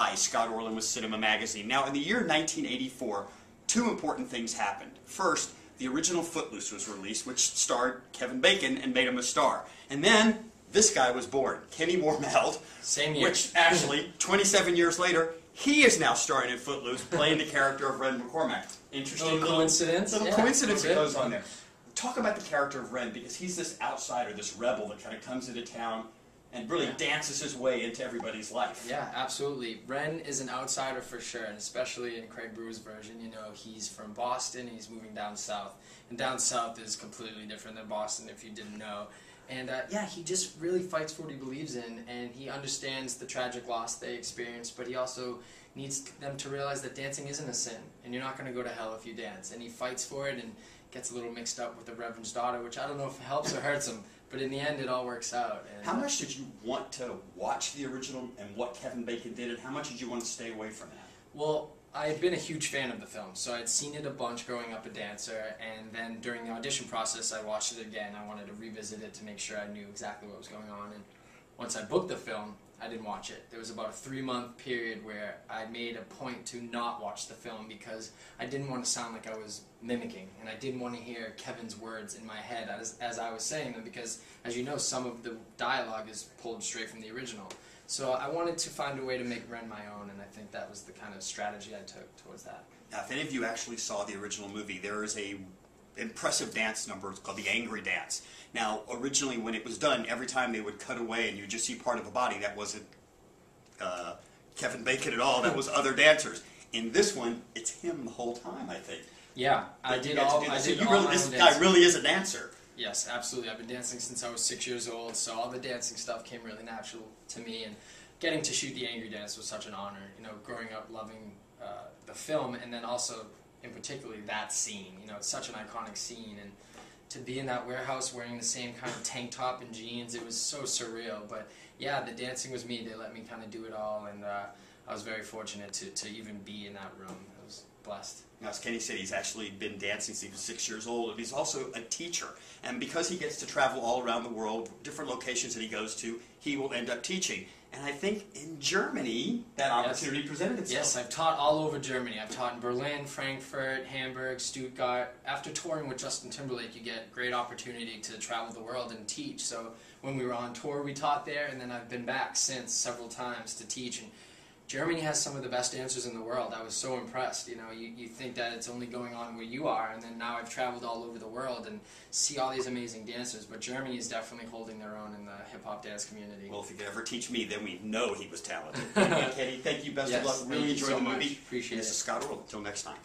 Hi, Scott Orland with Cinema Magazine. Now, in the year 1984, two important things happened. First, the original Footloose was released, which starred Kevin Bacon and made him a star. And then, this guy was born, Kenny Wormald. Same year. Which, actually, 27 years later, he is now starring in Footloose, playing the character of Ren McCormack. Interesting little coincidence. Little coincidence that goes on there. Talk about the character of Ren, because he's this outsider, this rebel that kind of comes into town and really dances his way into everybody's life. Yeah, absolutely. Ren is an outsider for sure, and especially in Craig Brewer's version, you know, he's from Boston, he's moving down south. And down south is completely different than Boston, if you didn't know. And yeah, he just really fights for what he believes in, and he understands the tragic loss they experienced, but he also needs them to realize that dancing isn't a sin, and you're not going to go to hell if you dance. And he fights for it and gets a little mixed up with the Reverend's daughter, which I don't know if it helps or hurts him. But in the end, it all works out. And how much did you want to watch the original and what Kevin Bacon did, and how much did you want to stay away from that? Well, I had been a huge fan of the film, so I'd seen it a bunch growing up a dancer, and then during the audition process, I watched it again. I wanted to revisit it to make sure I knew exactly what was going on. And once I booked the film, I didn't watch it. There was about a 3-month period where I made a point to not watch the film because I didn't want to sound like I was mimicking, and I didn't want to hear Kevin's words in my head as I was saying them, because, as you know, some of the dialogue is pulled straight from the original. So I wanted to find a way to make Ren my own, and I think that was the kind of strategy I took towards that. Now, if any of you actually saw the original movie, there is a impressive dance number called the Angry Dance. Now, originally when it was done, every time they would cut away and you just see part of a body, that wasn't Kevin Bacon at all, that was other dancers. In this one, it's him the whole time, I think. Yeah, I did all my own This guy really is a dancer. Yes, absolutely. I've been dancing since I was 6 years old, so all the dancing stuff came really natural to me, and getting to shoot the Angry Dance was such an honor. You know, growing up loving the film, and then also, in particularly, that scene. You know, it's such an iconic scene, and to be in that warehouse wearing the same kind of tank top and jeans, it was so surreal. But yeah, the dancing was me. They let me kind of do it all, and I was very fortunate to even be in that room. I was blessed. Now, as Kenny said, he's actually been dancing since he was 6 years old, and he's also a teacher. And because he gets to travel all around the world, different locations that he goes to, he will end up teaching. And I think in Germany, that opportunity presented itself. Yes, I've taught all over Germany. I've taught in Berlin, Frankfurt, Hamburg, Stuttgart. After touring with Justin Timberlake, you get great opportunity to travel the world and teach. So when we were on tour, we taught there, and then I've been back since several times to teach. And Germany has some of the best dancers in the world. I was so impressed. You know, you think that it's only going on where you are, and then now I've traveled all over the world and see all these amazing dancers. But Germany is definitely holding their own in the hip-hop dance community. Well, if he could ever teach me, then we know he was talented. Kenny, thank you. Best of luck. Really enjoyed the movie. Appreciate it. This is Scott Orland. Until next time.